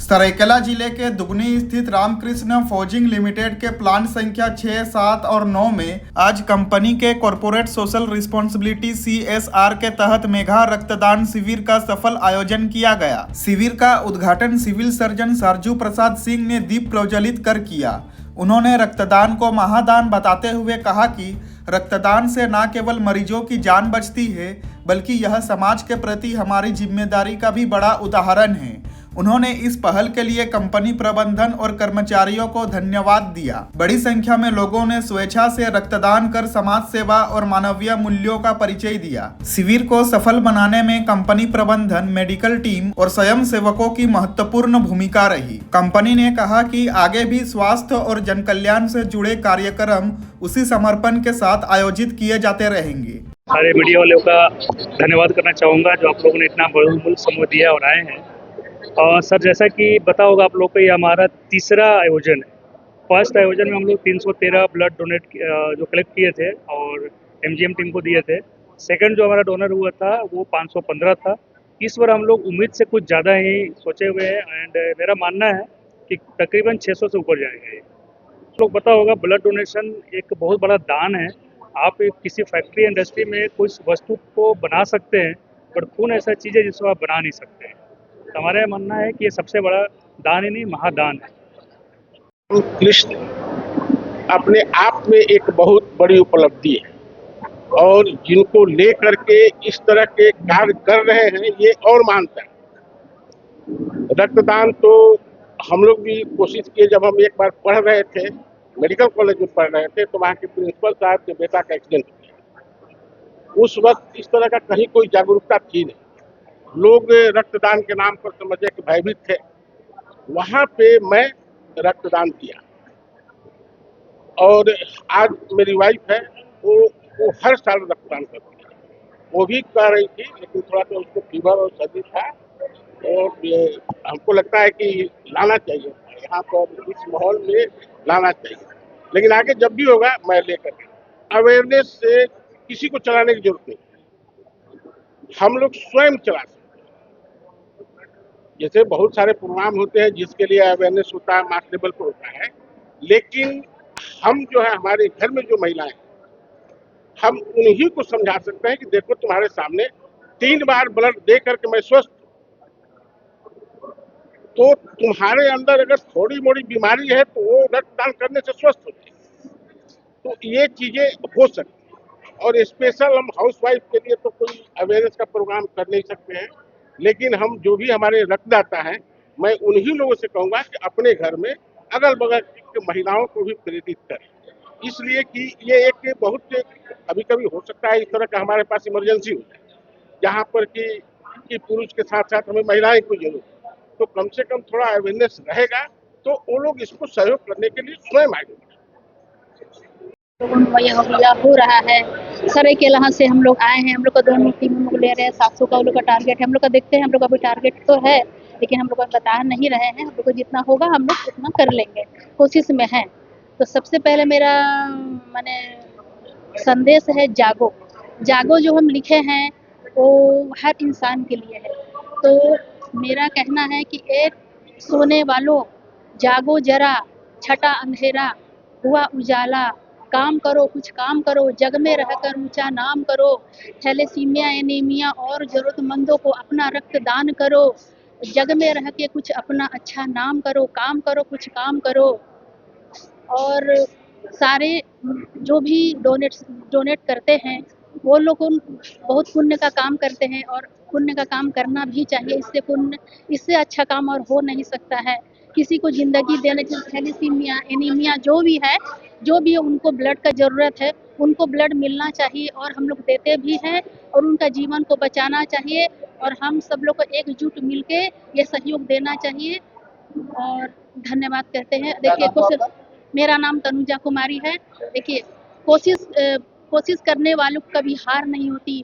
सरायकेला जिले के दुगनी स्थित रामकृष्ण फोर्जिंग लिमिटेड के प्लांट संख्या 6, 7 और 9 में आज कंपनी के कॉरपोरेट सोशल रिस्पॉन्सिबिलिटी CSR के तहत मेगा रक्तदान शिविर का सफल आयोजन किया गया। शिविर का उद्घाटन सिविल सर्जन सरजू प्रसाद सिंह ने दीप प्रज्वलित कर किया। उन्होंने रक्तदान को महादान बताते हुए कहा कि रक्तदान से न केवल मरीजों की जान बचती है, बल्कि यह समाज के प्रति हमारी जिम्मेदारी का भी बड़ा उदाहरण है। उन्होंने इस पहल के लिए कंपनी प्रबंधन और कर्मचारियों को धन्यवाद दिया। बड़ी संख्या में लोगों ने स्वेच्छा से रक्तदान कर समाज सेवा और मानवीय मूल्यों का परिचय दिया। शिविर को सफल बनाने में कंपनी प्रबंधन, मेडिकल टीम और स्वयं सेवकों की महत्वपूर्ण भूमिका रही। कंपनी ने कहा कि आगे भी स्वास्थ्य और जन कल्याण से जुड़े कार्यक्रम उसी समर्पण के साथ आयोजित किए जाते रहेंगे। सारे मीडिया वालों का धन्यवाद करना चाहूँगा जो आप लोगों ने इतना बहुमूल्य समय दिया और आए हैं। और सर, जैसा कि पता होगा आप लोग को, ये हमारा तीसरा आयोजन है। फर्स्ट आयोजन में हम लोग 313 ब्लड डोनेट जो कलेक्ट किए थे और MGM टीम को दिए थे। सेकंड जो हमारा डोनर हुआ था वो 515 था। इस बार हम लोग उम्मीद से कुछ ज़्यादा ही सोचे हुए हैं एंड मेरा मानना है कि तकरीबन 600 से ऊपर जाएंगे। आप लोग पता होगा, ब्लड डोनेशन एक बहुत बड़ा दान है। आप किसी फैक्ट्री इंडस्ट्री में कोई वस्तु को बना सकते हैं, पर खून ऐसा चीज़ है जिसको आप बना नहीं सकते हैं। तो हमारा मानना है कि ये सबसे बड़ा दान ही नहीं, महादान है। कृष्ण अपने आप में एक बहुत बड़ी उपलब्धि है और जिनको लेकर के इस तरह के कार्य कर रहे हैं ये और मानता है। रक्तदान तो हम लोग भी कोशिश किए। जब हम एक बार पढ़ रहे थे, मेडिकल कॉलेज में पढ़ रहे थे, तो वहाँ के प्रिंसिपल साहब के बेटा का एक्सीडेंट हो गया। उस वक्त इस तरह का कहीं कोई जागरूकता थी नहीं। लोग रक्तदान के नाम पर समझे कि भयभीत थे। वहाँ पे मैं रक्तदान किया और आज मेरी वाइफ है, वो हर साल रक्तदान करती है। वो भी कह रही थी, लेकिन थोड़ा सा उसको फीवर और सर्दी था और हमको लगता है कि लाना चाहिए यहाँ पर, इस माहौल में लाना चाहिए। लेकिन आगे जब भी होगा मैं लेकर अवेयरनेस से किसी को चलाने की जरूरत नहीं, हम लोग स्वयं चला सकते। जैसे बहुत सारे प्रोग्राम होते हैं जिसके लिए अवेयरनेस होता है, मास लेवल पर होता है, लेकिन हम जो है हमारे घर में जो महिलाएं, हम उन्हीं को समझा सकते हैं कि देखो तुम्हारे सामने 3 बार ब्लड दे करके मैं स्वस्थ, तो तुम्हारे अंदर अगर थोड़ी मोड़ी बीमारी है तो वो रक्तदान करने से स्वस्थ हो जाएगी। तो ये चीजें हो सकती हैं और स्पेशल हम हाउसवाइफ के लिए तो कोई अवेयरनेस का प्रोग्राम कर नहीं सकते हैं, लेकिन हम जो भी हमारे रक्तदाता हैं, मैं उन्हीं लोगों से कहूँगा कि अपने घर में अगल बगल की महिलाओं को भी प्रेरित करें, इसलिए कि ये एक बहुत कभी कभी हो सकता है इस तरह का हमारे पास इमरजेंसी हो जाए जहाँ पर कि पुरुष के साथ साथ हमें महिलाएं को जरूरत, तो कम से कम थोड़ा अवेयरनेस रहेगा तो वो लोग इसको सहयोग करने के लिए स्वयं आगे। हो रहा है सरायकेला से हम लोग आए हैं। हम लोग का दोनों टीम हम लोग ले रहे हैं। 700 का हम लोग का टारगेट है। हम लोग का देखते हैं, हम लोग का भी टारगेट तो है, लेकिन हम लोग का बता नहीं रहे हैं। हम लोग को जितना होगा हम लोग उतना कर लेंगे, कोशिश में है। तो सबसे पहले मेरा माने संदेश है जागो। जागो जो हम लिखे हैं वो हर इंसान के लिए है। तो मेरा कहना है कि एक सोने वालों जागो जरा, छटा अंधेरा हुआ उजाला, काम करो कुछ काम करो, जग में रहकर ऊंचा नाम करो, थैलेसीमिया एनीमिया और जरूरतमंदों को अपना रक्त दान करो, जग में रह के कुछ अपना अच्छा नाम करो, काम करो कुछ काम करो। और सारे जो भी डोनेट करते हैं वो लोग बहुत पुण्य का काम करते हैं और पुण्य का काम करना भी चाहिए। इससे अच्छा काम और हो नहीं सकता है। किसी को जिंदगी देने के थैलेसीमिया एनीमिया जो भी उनको ब्लड का ज़रूरत है, उनको ब्लड मिलना चाहिए और हम लोग देते भी हैं और उनका जीवन को बचाना चाहिए और हम सब लोग को एकजुट मिलके ये सहयोग देना चाहिए और धन्यवाद करते हैं। देखिए, मेरा नाम तनुजा कुमारी है। देखिए, कोशिश करने वालों को कभी हार नहीं होती।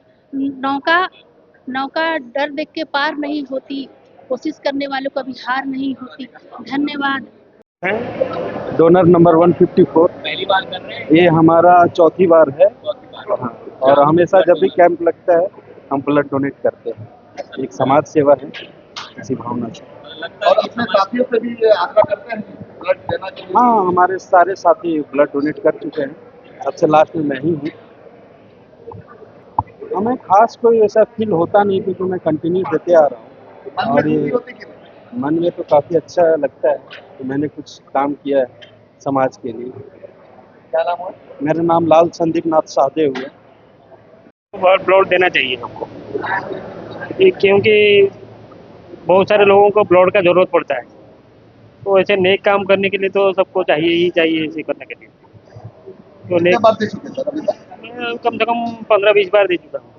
नौका डर देख के पार नहीं होती। कोशिश करने वालों को कभी हार नहीं होती। धन्यवाद। डोनर नंबर 154 पहली बार कर रहे हैं? ये हमारा चौथी बार है। हाँ, और हमेशा जब भी कैंप लगता है हम ब्लड डोनेट करते हैं। एक समाज सेवा है, इसी भावना से। और अपने साथियों से भी ये आग्रह करते हैं ब्लड देना चाहिए। हाँ, हमारे सारे साथी ब्लड डोनेट कर चुके हैं, सबसे लास्ट में मैं ही हूँ। हमें खास कोई ऐसा फील होता नहीं क्योंकि मैं कंटिन्यू देते आ रहा हूँ मन में और खुशी ये होती कि नहीं? मन में तो काफ़ी अच्छा लगता है कि मैंने कुछ काम किया है समाज के लिए। क्या नाम है? मेरा नाम लाल संदीप नाथ साहदेव है। ब्लड देना चाहिए हमको, क्योंकि बहुत सारे लोगों को ब्लड का ज़रूरत पड़ता है, तो ऐसे नेक काम करने के लिए तो सबको चाहिए ही चाहिए ऐसे करने के लिए। तो कितने नेक बार दे चुके सर अभी तक? मैं कम से कम 15-20 बार दे चुका हूँ।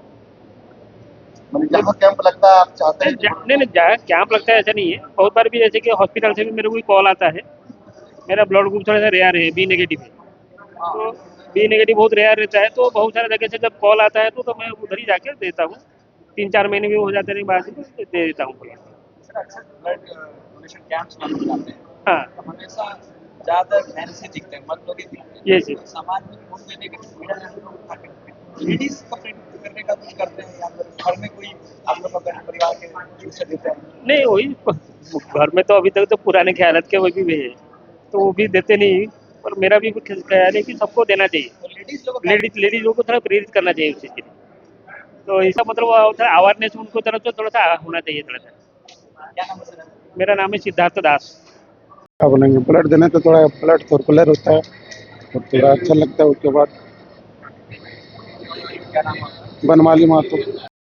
मतलब जहाँ कैंप लगता है आप चाहते हैं कि नहीं कैंप लगता है ऐसा नहीं है, बहुत बार भी जैसे कि हॉस्पिटल से भी मेरे को कॉल आता है, मेरा ब्लड ग्रुप थोड़ा सा रेयर है, बी नेगेटिव है, तो बी नेगेटिव बहुत रेयर रहता है, तो बहुत सारे जगह से जब कॉल आता है तो मैं उधर ही जाकर देता हूँ। 3-4 महीने भी हो जाते हैं बाद में दे देता हूँ ब्लड। ब्लड डोनेशन कैंप्स में लोग जाते हैं हाँ तो हमेशा ज़्यादातर मैन से दिखते हैं, मर्द लोग ही दिखते हैं। ये चीज़ तो समाज में खून देने की सुविधा जैसे लोग उठा के रखते हैं। लेडीज का प्रेरित करने का कुछ करते हैं या फिर घर में कोई आप लोग का परिवार के जिनसे देते हैं? नहीं वही घर में तो अभी तक तो पुराने ख्यालात के वही भी है, तो वो भी देते नहीं, पर मेरा भी कुछ ख्याल है कि सबको देना चाहिए। तो लेडीज लोगों को लेडीज लोगों को थोड़ा प्रेरित करना चाहिए उस चीज़ के लिए, तो ऐसा मतलब थोड़ा अवेयरनेस उनको तरफ से थोड़ा सा होना चाहिए थोड़ा सा। क्या नाम है सर? मेरा नाम है सिद्धार्थ दास। क्या बोलेंगे, ब्लड देने तो थोड़ा ब्लड सर्कुलर होता है और थोड़ा अच्छा लगता है। उसके बाद क्या नाम है? बनमाली मातो।